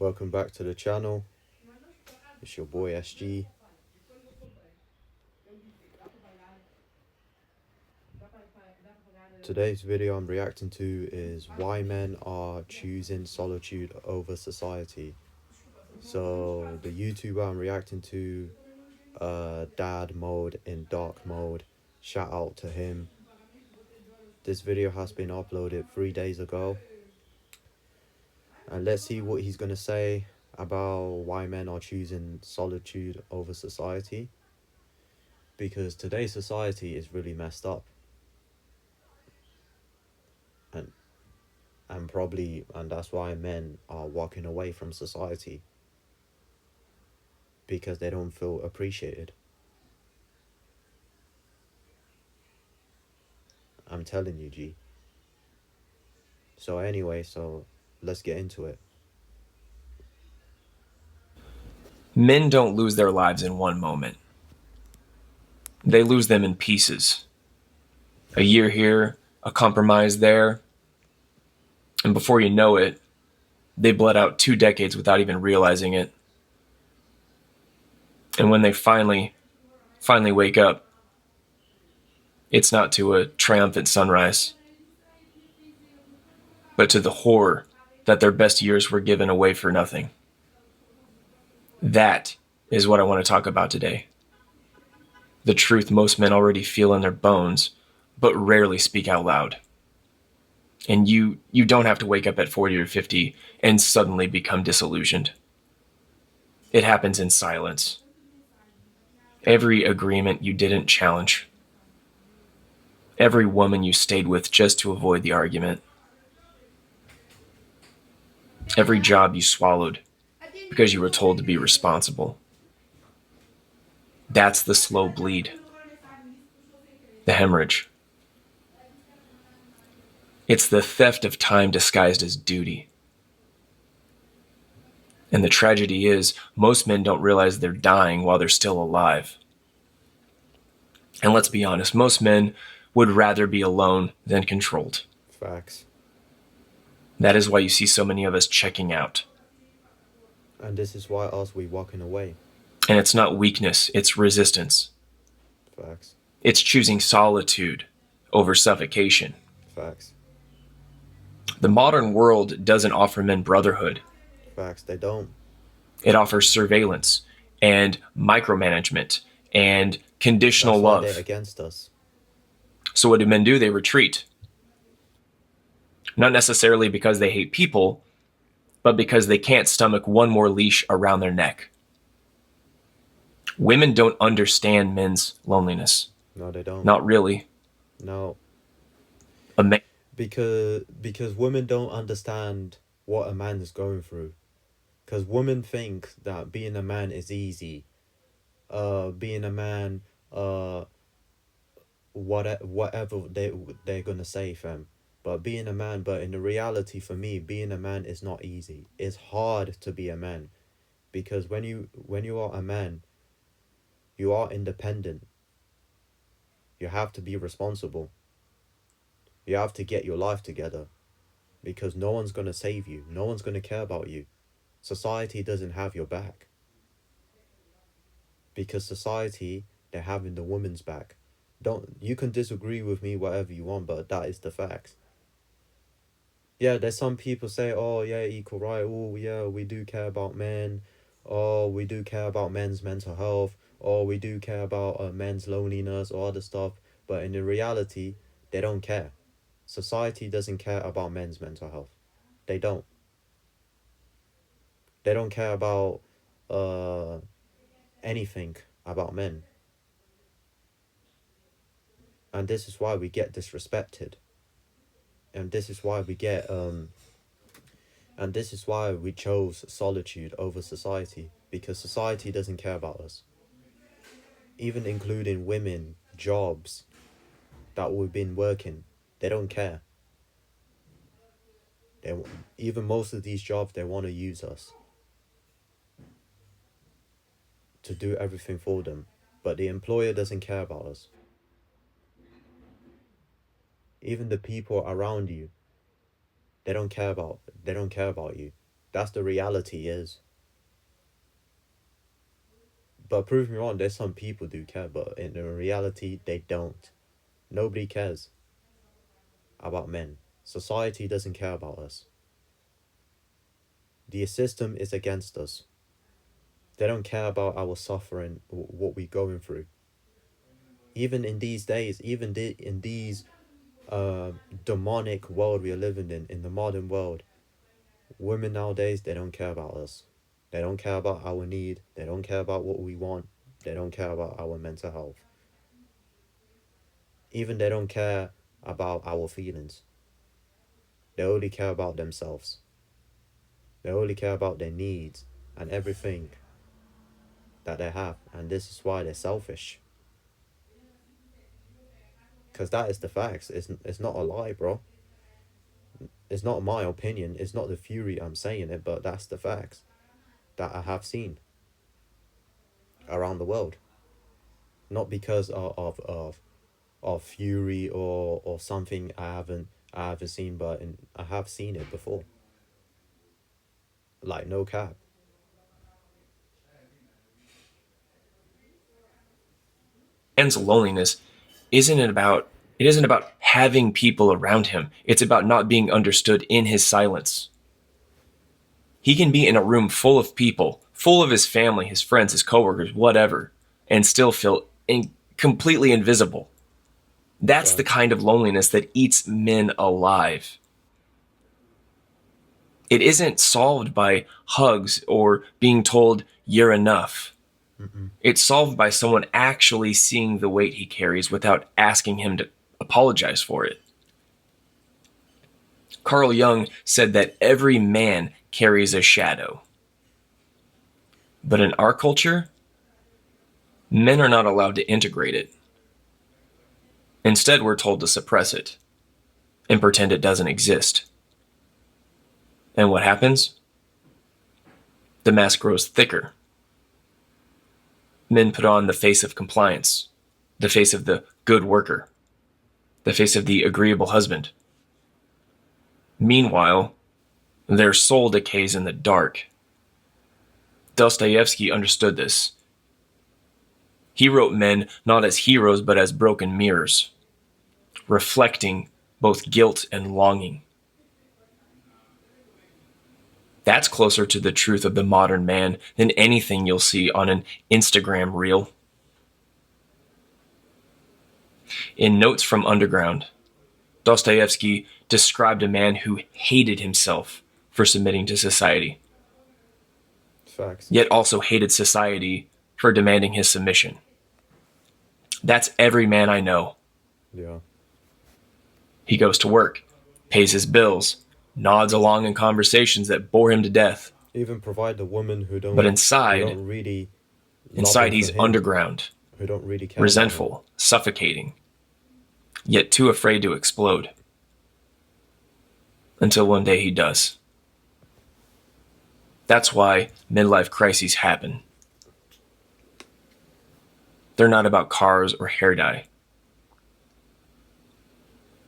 Welcome back to the channel. It's your boy SG. Today's video I'm reacting to is why men are choosing solitude over society. So the YouTuber I'm reacting to, Dad Mode in Dark Mode, shout out to him. This video has been uploaded 3 days ago, and let's see what he's gonna say about why men are choosing solitude over society, because today's society is really messed up. and and that's why men are walking away from society, because they don't feel appreciated. I'm telling you, G. So anyway, let's get into it. Men don't lose their lives in one moment. They lose them in pieces. A year here, a compromise there, and before you know it, they bled out 2 decades without even realizing it. And when they finally wake up, it's not to a triumphant sunrise, but to the horror that their best years were given away for nothing. That is what I want to talk about today. The truth most men already feel in their bones, but rarely speak out loud. And you don't have to wake up at 40 or 50 and suddenly become disillusioned. It happens in silence. Every agreement you didn't challenge. Every woman you stayed with just to avoid the argument. Every job you swallowed because you were told to be responsible. That's the slow bleed. The hemorrhage. It's the theft of time disguised as duty. And the tragedy is, most men don't realize they're dying while they're still alive. And let's be honest, most men would rather be alone than controlled. Facts. That is why you see so many of us checking out. And this is why we walking away. And it's not weakness, it's resistance. Facts. It's choosing solitude over suffocation. Facts. The modern world doesn't offer men brotherhood. Facts. They don't. It offers surveillance and micromanagement and conditional That's why love. they're against us. So what do men do? They retreat. Not necessarily because they hate people, but because they can't stomach one more leash around their neck. Women don't understand men's loneliness. No, they don't. Not really. No. A man Because women don't understand what a man is going through. Because women think that being a man is easy. Being a man, whatever they're gonna say, fam. But being a man, but in the reality, for me, being a man is not easy. It's hard to be a man, because when you are a man, you are independent. You have to be responsible. You have to get your life together, because no one's gonna save you. No one's gonna care about you. Society doesn't have your back, because society, they're having the woman's back. You can disagree with me whatever you want, but that is the facts. Yeah, there's some people say, oh yeah, equal right, oh yeah, we do care about men, oh we do care about men's mental health, or we do care about men's loneliness or other stuff, but in the reality, they don't care. Society doesn't care about men's mental health. They don't. They don't care about uh anything about men. And this is why we get disrespected. And this is why we get and this is why we chose solitude over society, because society doesn't care about us. Even including women, jobs that we've been working, they don't care. They Even most of these jobs, they want to use us to do everything for them, but the employer doesn't care about us. Even the people around you, they don't care about you. That's the reality is. But prove me wrong, there's some people do care, but in the reality they don't. Nobody cares about men. Society doesn't care about us. The system is against us. They don't care about our suffering, what we're going through. Even in these days, in these uh, demonic world we are living in the modern world, women nowadays, they don't care about us. They don't care about our need. They don't care about what we want. They don't care about our mental health. Even they don't care about our feelings. They only care about themselves. They only care about their needs and everything that they have. And this is why they're selfish. Because that is the facts. It's not a lie, bro. It's not my opinion. It's not the fury I'm saying it, but that's the facts that I have seen around the world. Not because of fury or something I haven't seen, but I have seen it before. Like no cap. Man's loneliness isn't about having people around him. It's about not being understood in his silence. He can be in a room full of people, full of his family, his friends, his coworkers, whatever, and still feel completely invisible. That's the Facts. kind of loneliness that eats men alive. It isn't solved by hugs or being told you're enough. Mm-mm. It's solved by someone actually seeing the weight he carries without asking him to apologize for it. Carl Jung said that every man carries a shadow. But in our culture, men are not allowed to integrate it. Instead, we're told to suppress it and pretend it doesn't exist. And what happens? The mask grows thicker. Men put on the face of compliance, the face of the good worker, the face of the agreeable husband. Meanwhile, their soul decays in the dark. Dostoevsky understood this. He wrote men not as heroes but as broken mirrors, reflecting both guilt and longing. That's closer to the truth of the modern man than anything you'll see on an Instagram reel. In Notes from Underground, Dostoevsky described a man who hated himself for submitting to society, Facts. yet also hated society for demanding his submission. That's every man I know. Yeah. He goes to work, pays his bills, nods along in conversations that bore him to death. Even provide the women But who inside, don't really love inside him for he's him, underground, who don't really care about him. resentful, suffocating, yet too afraid to explode. Until one day he does. That's why midlife crises happen. They're not about cars or hair dye.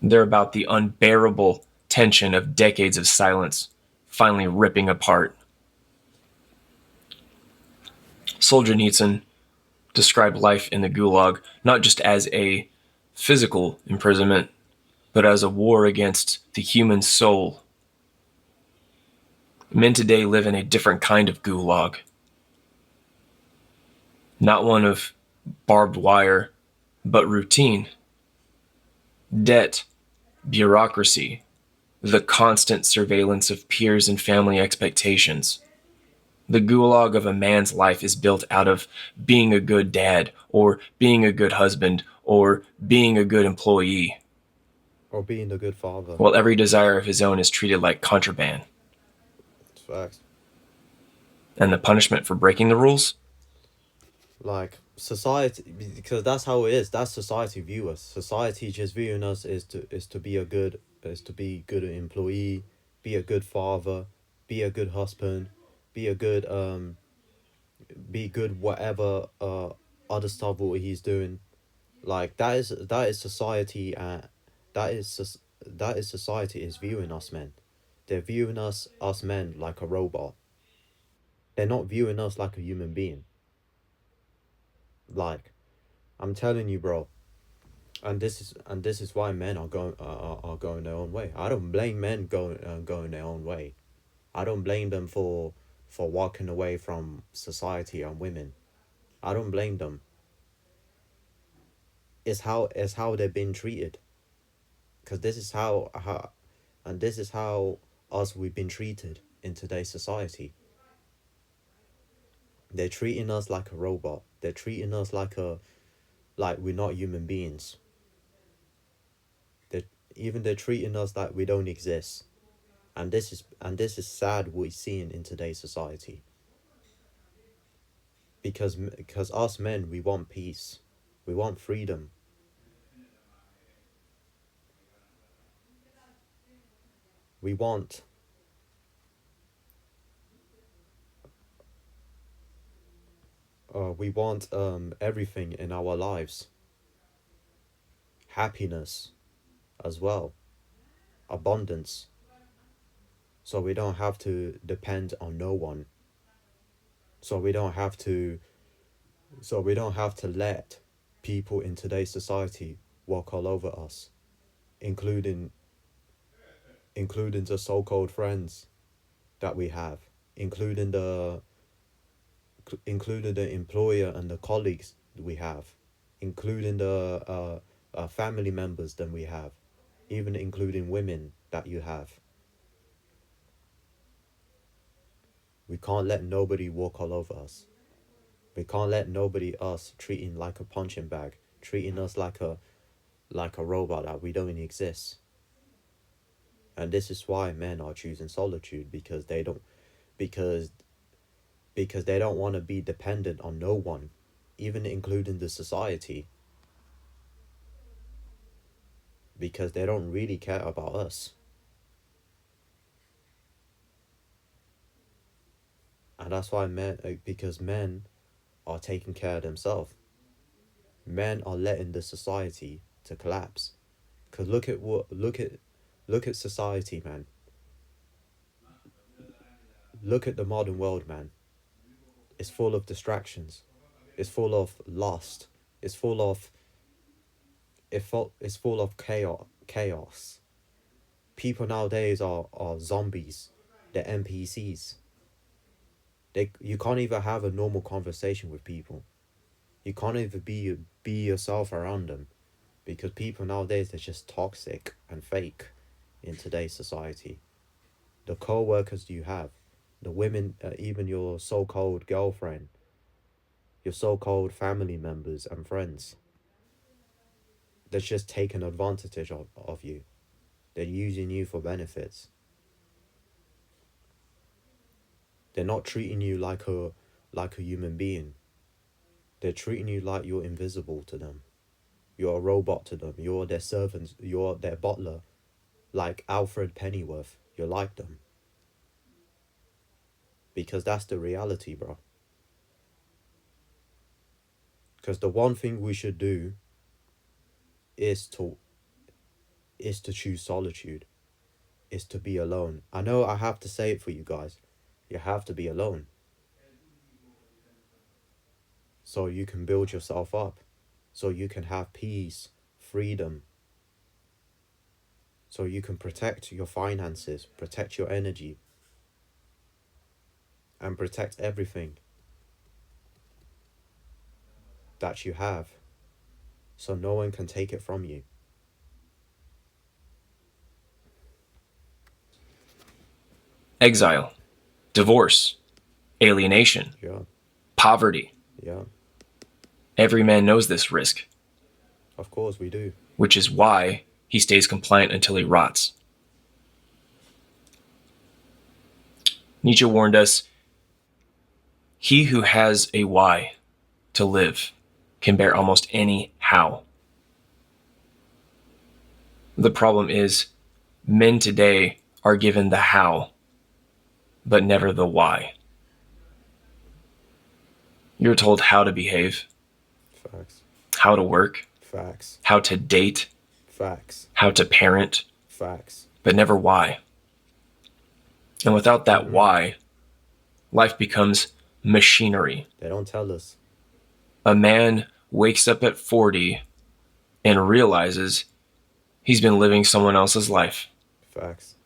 They're about the unbearable tension of decades of silence finally ripping apart. Solzhenitsyn described life in the Gulag not just as a physical imprisonment, but as a war against the human soul. Men today live in a different kind of Gulag, not one of barbed wire, but routine, debt, bureaucracy, the constant surveillance of peers and family expectations. The gulag of a man's life is built out of being a good dad, or being a good husband, or being a good employee, Or being the good father. while every desire of his own is treated like contraband. Facts. And the punishment for breaking the rules? Like society, because that's how it is. That's society view us. Society just viewing us is to be a good employee, be a good father, be a good husband, be a good be good whatever other stuff what he's doing. Like that is society. That is society is viewing us, man. they're viewing us men like a robot. They're not viewing us like a human being. Like, I'm telling you, bro. And this is why men are going their own way. I don't blame men going their own way. I don't blame them for walking away from society and women. I don't blame them. It's how they've been treated. Because this is how and this is how us we've been treated in today's society. They're treating us like a robot. They're treating us like we're not human beings. They they're treating us like we don't exist. And this is sad what we're seeing in today's society. Because us men, we want peace. We want freedom. We want everything in our lives. Happiness as well. Abundance. So we don't have to depend on no one. So we don't have to let people in today's society walk all over us, including the so-called friends that we have, including the employer and the colleagues we have, including the family members that we have, even including women that you have. We can't let nobody walk all over us. We can't let nobody us treating like a punching bag, treating us like a robot that we don't even exist. And this is why men are choosing solitude, because because they don't want to be dependent on no one, even including the society, because they don't really care about us. And that's why because men are taking care of themselves. Men are letting the society to collapse. Cause look at society, man. Look at the modern world, man. It's full of distractions. It's full of lust. It's full of it's full of chaos. People nowadays are zombies. They're NPCs. You can't even have a normal conversation with people. You can't even be yourself around them, because people nowadays are just toxic and fake in today's society. The co-workers you have, the women, even your so-called girlfriend, your so-called family members and friends, they're just taking advantage of you. They're using you for benefits. They're not treating you like a human being. They're treating you like you're invisible to them. You're a robot to them. You're their servants. You're their butler. Like Alfred Pennyworth. You're like them. Because that's the reality, bro. Because the one thing we should do is to choose solitude. Is to be alone. I know I have to say it for you guys. You have to be alone. So you can build yourself up. So you can have peace, freedom. So you can protect your finances, protect your energy, and protect everything that you have. So no one can take it from you. Exile, divorce, alienation, Yeah, poverty. yeah. Every man knows this risk, Of course we do. which is why he stays compliant until he rots. Nietzsche warned us, he who has a why to live can bear almost any how. The problem is, men today are given the how, but never the why. You're told how to behave, Facts. how to work, Facts. how to date, Facts. how to parent, Facts. but never why. And without that Mm-mm. why, life becomes machinery. They don't tell us. A man wakes up at 40 and realizes he's been living someone else's life, Facts.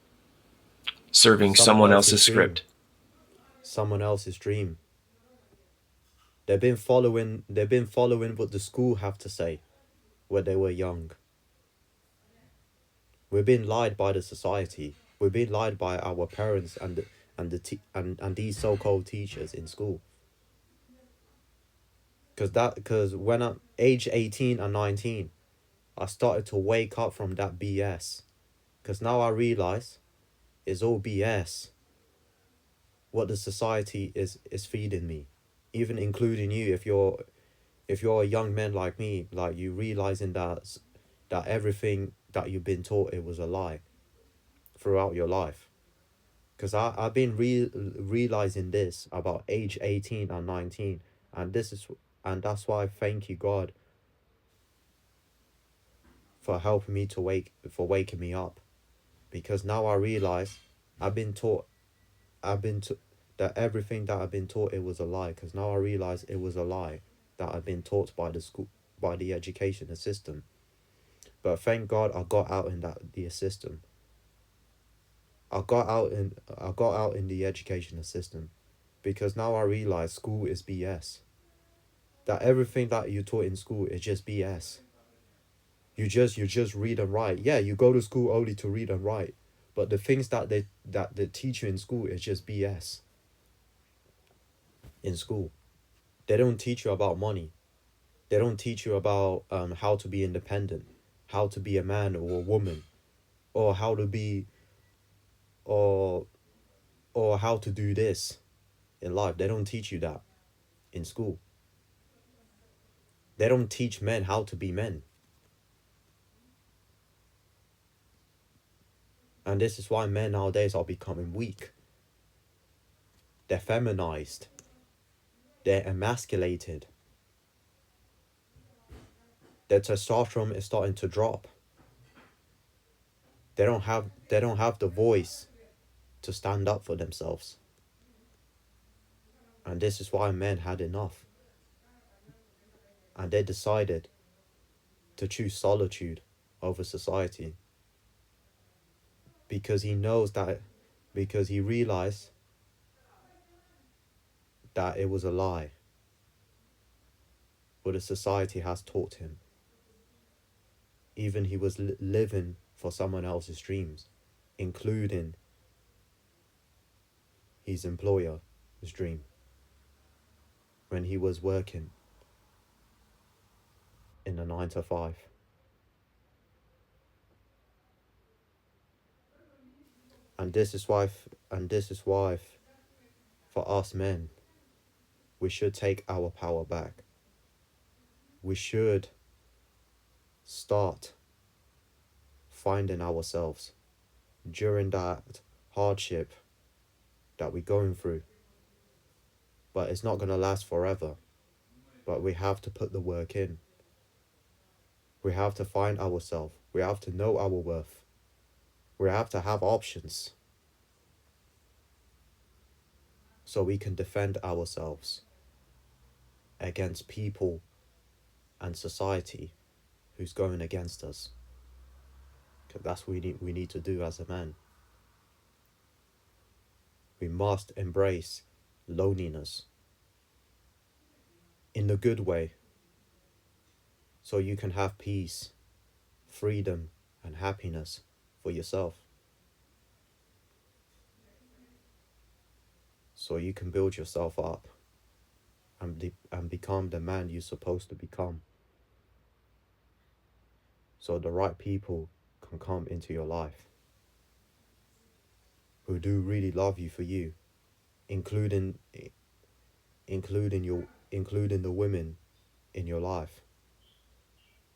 serving Someone someone else's else's dream. script. Someone else's dream. They've been following what the school have to say when they were young. We're being lied by the society. We're being lied by our parents and these so-called teachers in school. Because when I'm age 18 and 19, I started to wake up from that BS. Because now I realize it's all BS. What the society is feeding me, even including you. If you're a young man like me, like you realizing that everything that you've been taught it was a lie throughout your life. Because I've been realizing this about age 18 and 19, and that's why I thank you God for helping me for waking me up, because now I realize I've been taught I've been t- that everything that I've been taught it was a lie, because now I realize it was a lie that I've been taught by the school, by the education system. But thank God I got out in the system. I got out in the educational system, because now I realize school is BS. That everything that you taught in school is just BS. You just read and write. Yeah, you go to school only to read and write, but the things that they teach you in school is just BS. In school, they don't teach you about money. They don't teach you about how to be independent, how to be a man or a woman, or how to be or or how to do this in life. They don't teach you that in school. They don't teach men how to be men. And this is why men nowadays are becoming weak. They're feminized. They're emasculated. Their testosterone is starting to drop. They don't have the voice to stand up for themselves. And this is why men had enough. And they decided to choose solitude over society, because he knows that because he realized that it was a lie what the society has taught him. Even he was living for someone else's dreams, including his employer's dream, when he was working in a 9 to 5. And this is why for us men, we should take our power back. We should start finding ourselves during that hardship that we're going through. But it's not going to last forever. But we have to put the work in. We have to find ourselves. We have to know our worth. We have to have options so we can defend ourselves against people and society who's going against us. Because that's what we need to do as a man. We must embrace loneliness in the good way, so you can have peace, freedom, and happiness for yourself. So you can build yourself up and become the man you're supposed to become. So the right people can come into your life who do really love you for you, including including the women in your life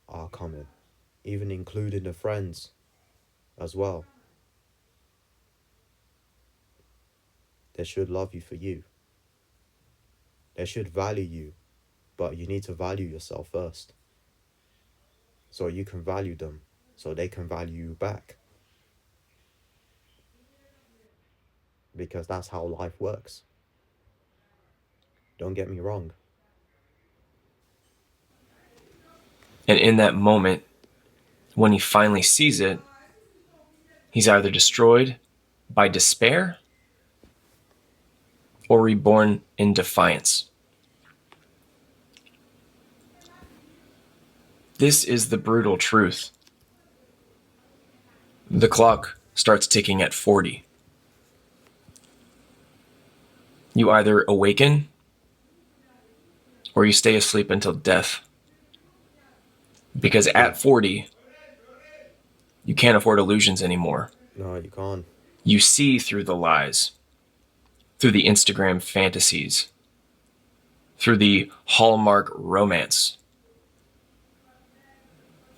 are coming, even including the friends as well. They should love you for you. They should value you, but you need to value yourself first, so you can value them, so they can value you back. because that's how life works. Don't get me wrong. And in that moment, when he finally sees it, he's either destroyed by despair or reborn in defiance. This is the brutal truth. The clock starts ticking at 40. You either awaken or you stay asleep until death. Because Yeah. at 40, you can't afford illusions anymore. No, you can't. You see through the lies, through the Instagram fantasies, through the Hallmark romance,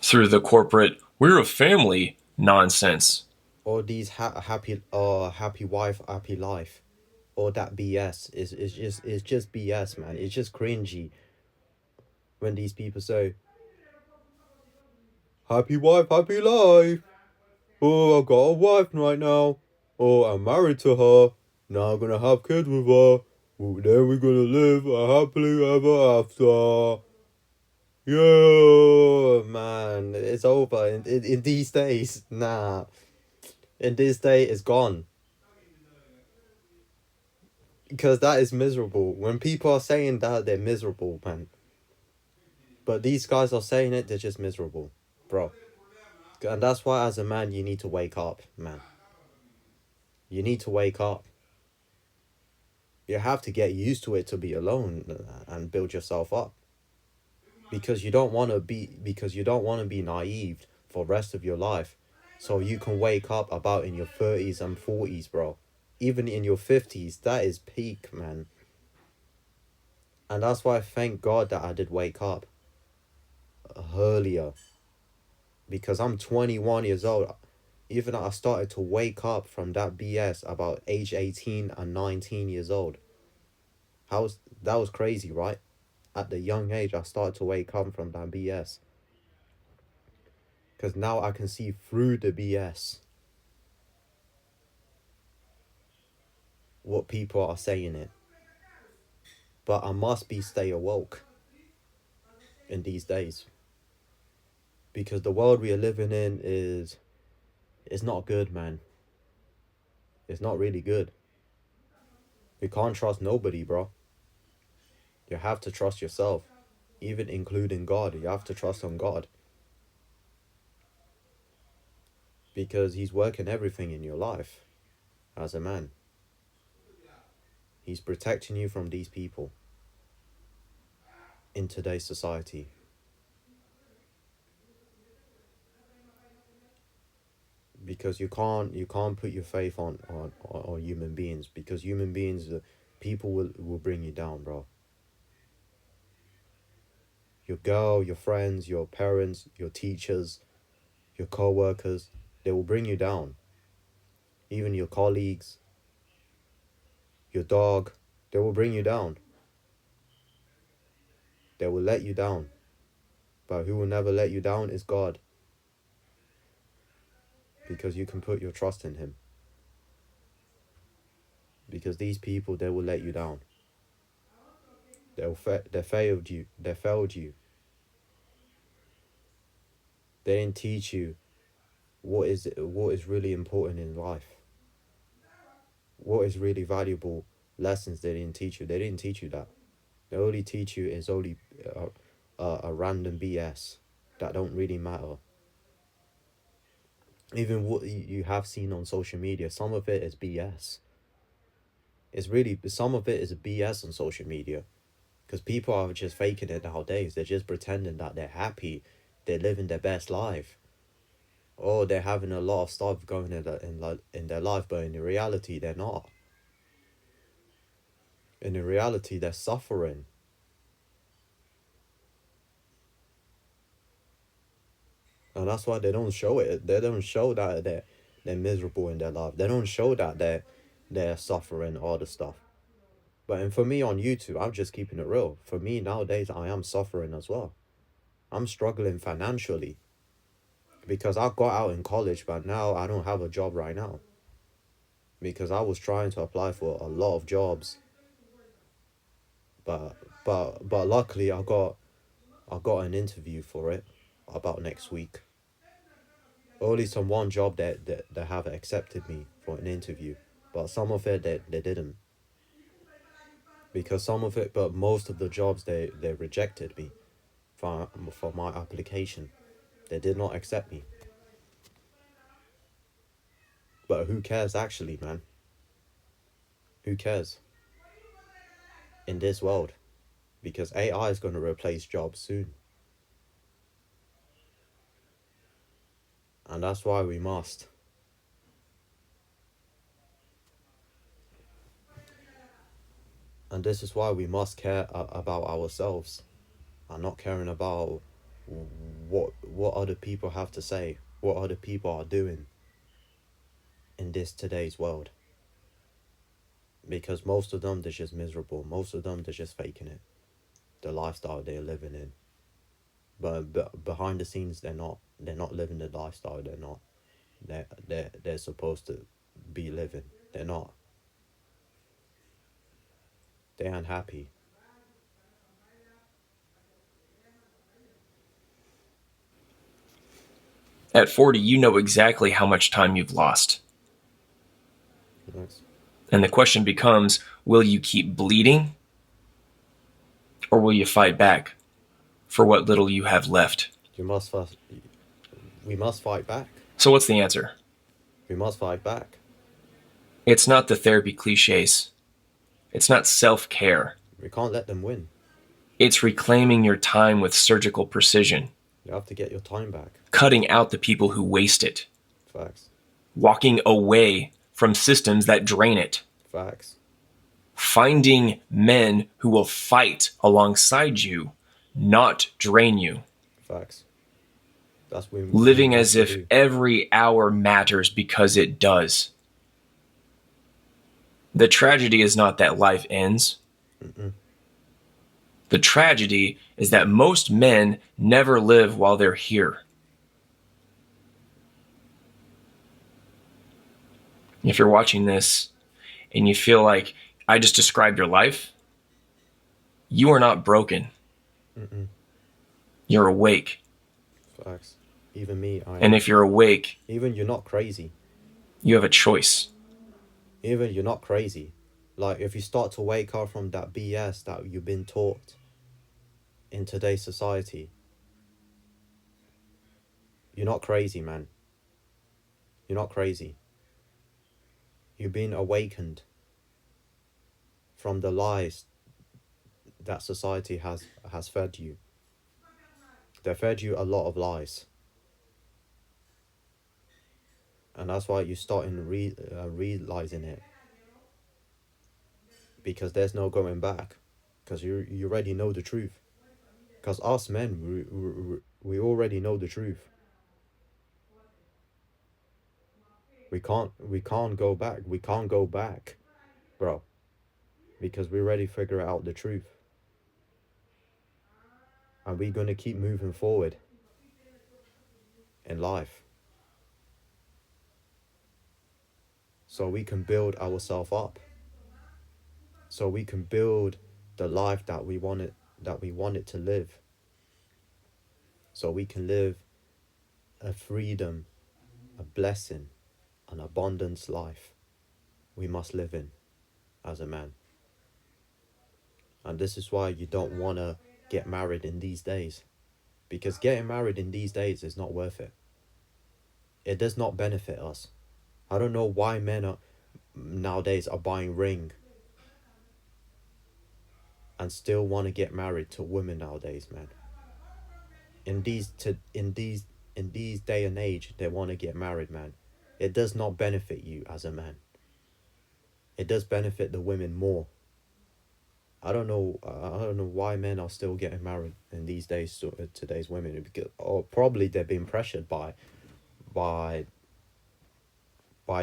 through the corporate, we're a family nonsense. Or these happy wife, happy life. Or that BS is just BS, man. It's just cringy when these people say, happy wife, happy life. Oh, I got a wife right now. Oh, I'm married to her. Now I'm gonna have kids with her. Oh, then we're gonna live a happily ever after. Yeah, man, it's over in these days. Nah, in this day, it's gone. Because that is miserable. When people are saying that, they're miserable, man. But these guys are saying it, they're just miserable, bro. And that's why, as a man, you need to wake up, man. You need to wake up. You have to get used to it to be alone and build yourself up. Because you don't want to be naive for the rest of your life. So you can wake up about in your 30s and 40s, bro. Even in your 50s, that is peak, man. And that's why I thank God that I did wake up earlier. Because I'm 21 years old. Even I started to wake up from that BS about age 18 and 19 years old. That was crazy, right? At the young age, I started to wake up from that BS. Because now I can see through the BS what people are saying it. But I must be stay awoke in these days. Because the world we are living in is not good, man. It's not really good. You can't trust nobody, bro. You have to trust yourself. Even including God. You have to trust on God. Because He's working everything in your life as a man. He's protecting you from these people in today's society. Because you can't put your faith on human beings, because human beings, people will bring you down, bro. Your girl, your friends, your parents, your teachers, your co-workers, they will bring you down. Even your colleagues, your dog, they will bring you down. They will let you down. But who will never let you down is God. Because you can put your trust in Him. Because these people, they will let you down. They failed you. They failed you. They didn't teach you what is really important in life. What is really valuable lessons they didn't teach you. They didn't teach you that. They only teach you is only a random BS that don't really matter. Even what you have seen on social media, some of it is BS. It's really, some of it is BS on social media. Because people are just faking it nowadays. They're just pretending that they're happy. They're living their best life. Or they're having a lot of stuff going in their life, but in reality, they're not. In reality, they're suffering. And that's why they don't show it. They don't show that they're miserable in their life. They don't show that they're suffering all the stuff. But and for me on YouTube, I'm just keeping it real. For me nowadays, I am suffering as well. I'm struggling financially because I got out in college, but now I don't have a job right now. because I was trying to apply for a lot of jobs, but but luckily I got an interview for it about next week. Only some one job that have accepted me for an interview, but some of it they didn't, because some of it, but most of the jobs they rejected me for my application. They did not accept me. But who cares actually, man? Who cares in this world? Because AI is going to replace jobs soon. And that's why we must. And this is why we must care about ourselves and not caring about what other people have to say, what other people are doing in this today's world. Because most of them they're just miserable. Most of them they're just faking it. The lifestyle they're living in. But behind the scenes they're not living the lifestyle they're supposed to be living. They're not. They're unhappy. At 40, you know exactly how much time you've lost. Yes. And the question becomes, will you keep bleeding or will you fight back for what little you have left? You must first. We must fight back. So, what's the answer? We must fight back. It's not the therapy cliches, it's not self care. We can't let them win. It's reclaiming your time with surgical precision, You have to get your time back. cutting out the people who waste it, Facts. walking away from systems that drain it, Facts. finding men who will fight alongside you, not drain you, Facts. That's what we living must as if do. every hour matters because it does. The tragedy is not that life ends. Mm-mm. The tragedy is that most men never live while they're here. If you're watching this and you feel like I just described your life, you are not broken. Mm-mm. You're awake. Facts. Even me, I And am. if you're awake, Even you're not crazy. you have a choice. Even you're not crazy. Like, if you start to wake up from that BS that you've been taught in today's society, you're not crazy, man. You're not crazy. You've been awakened from the lies that society has fed you. They fed you a lot of lies. And that's why you start in realizing it. Because there's no going back. Because you already know the truth. Because us men, we already know the truth. We can't go back. We can't go back, bro. Because we already figure out the truth. And we're gonna keep moving forward in life. So we can build ourselves up. So we can build the life that we wanted to live. So we can live a freedom, a blessing, an abundance life we must live in as a man. And this is why you don't want to get married in these days. Because getting married in these days is not worth it. It does not benefit us. I don't know why men nowadays are buying ring and still want to get married to women nowadays, man. In these day and age, they want to get married, man. It does not benefit you as a man. It does benefit the women more. I don't know why men are still getting married in these days to today's women, because or probably they're being pressured by by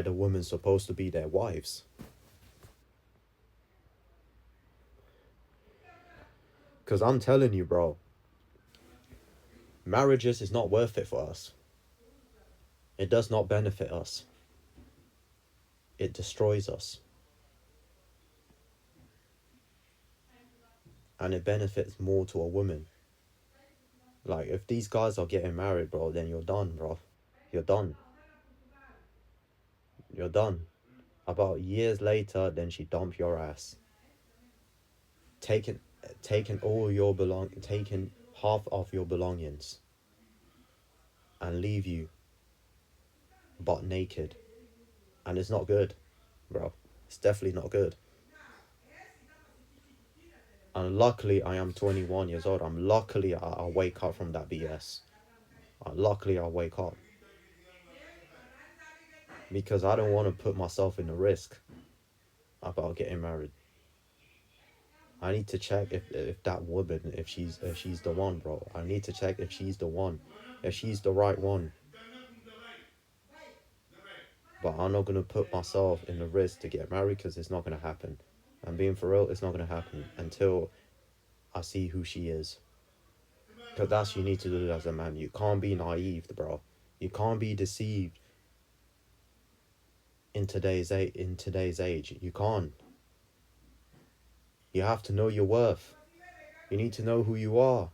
the women supposed to be their wives. Cause I'm telling you, bro, marriages is not worth it for us. It does not benefit us. it destroys us, and it benefits more to a woman. Like, if these guys are getting married, bro, then you're done, bro. You're done. You're done. About years later, then she dump your ass, taking taking all your taking half of your belongings, and leave you butt naked, and it's not good, bro. It's definitely not good. And luckily, I am 21 years old. I wake up from that BS. Luckily, I wake up because I don't want to put myself in a risk about getting married. I need to check if that woman, if she's the one, bro. I need to check if she's the one, if she's the right one. But I'm not gonna put myself in the risk to get married because it's not gonna happen. I'm being for real. It's not gonna happen until I see who she is. Because that's what you need to do as a man. You can't be naive, bro. You can't be deceived in today's age. You can't. You have to know your worth. You need to know who you are.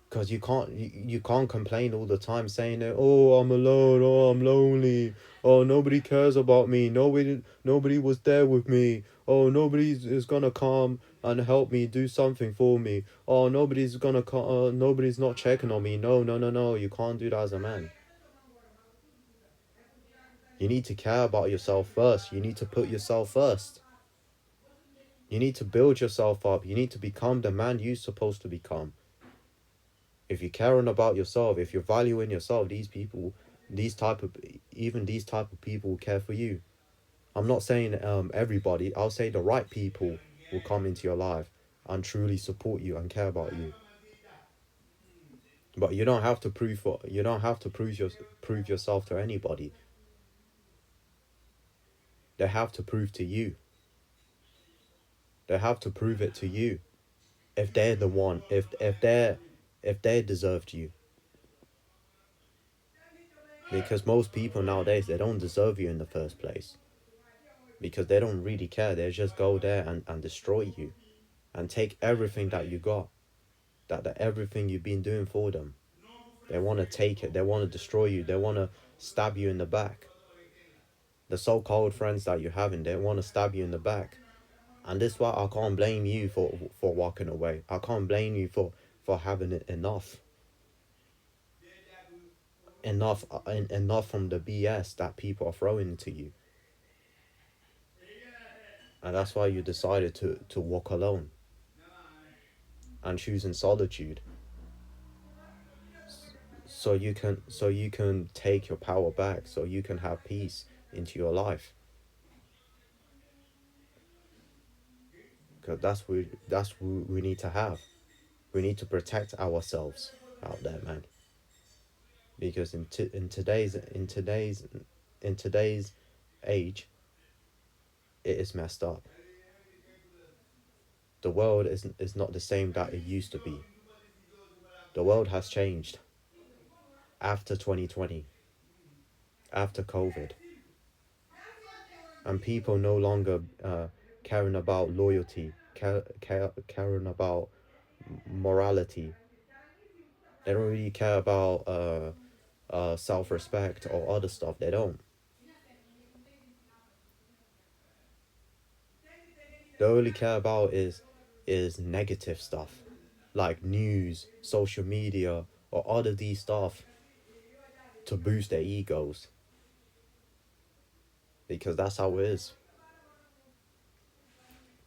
Because you can't complain all the time saying that, oh, I'm alone, oh, I'm lonely, oh, nobody cares about me, nobody was there with me, oh, is gonna come and help me do something for me, oh, nobody's gonna come, nobody's not checking on me. No, no, no, no, you can't do that as a man. You need to care about yourself first. You need to put yourself first. You need to build yourself up. You need to become the man you're supposed to become. If you're caring about yourself, if you're valuing yourself, these type of these type of people will care for you. I'm not saying everybody. I'll say the right people will come into your life and truly support you and care about you. But you don't have to prove yourself to anybody. They have to prove to you. They have to prove it to you. If they're the one, if they deserved you. Because most people nowadays, they don't deserve you in the first place. Because they don't really care. They just go there and destroy you and take everything that you got, that everything you've been doing for them. They want to take it. They want to destroy you. They want to stab you in the back. The so-called friends that you're having, they want to stab you in the back. And this is why I can't blame you for walking away. I can't blame you for having it enough. Enough from the BS that people are throwing into you. And that's why you decided to walk alone and choosing solitude, so you can take your power back, so you can have peace into your life. Because that's what we need to have. We need to protect ourselves out there, man. Because in today's age, it is messed up. The world is not the same that it used to be. The world has changed after 2020, after COVID, and people no longer caring about loyalty, caring about morality. They don't really care about self-respect or other stuff. They don't. They only care about is negative stuff, like news, social media, or other these stuff to boost their egos. Because that's how it is.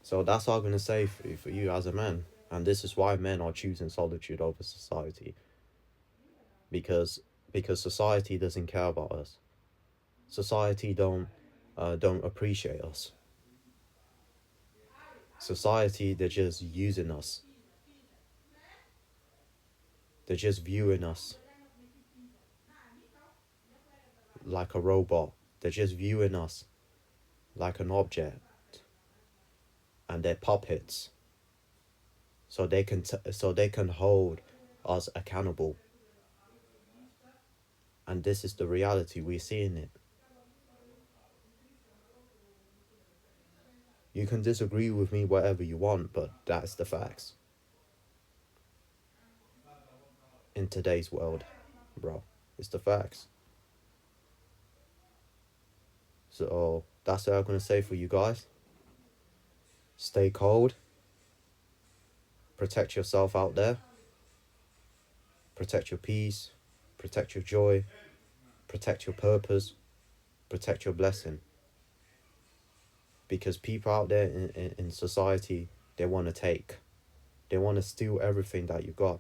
So that's all I'm gonna say for you as a man. And this is why men are choosing solitude over society. Because society doesn't care about us. Society don't appreciate us. Society, they're just using us. They're just viewing us like a robot. They're just viewing us like an object, and they're puppets. So they can hold us accountable. And this is the reality, we're seeing it. You can disagree with me whatever you want, but that's the facts. In today's world, bro. It's the facts. So that's what I'm gonna say for you guys. Stay cold. Protect yourself out there. Protect your peace. Protect your joy. Protect your purpose. Protect your blessing. Because people out there in society, they want to take. They want to steal everything that you got.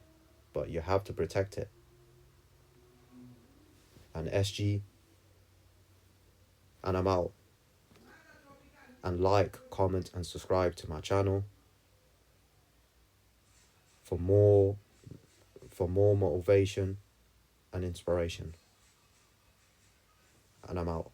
But you have to protect it. And SG, and I'm out. And like, comment, and subscribe to my channel for more motivation and inspiration. And I'm out.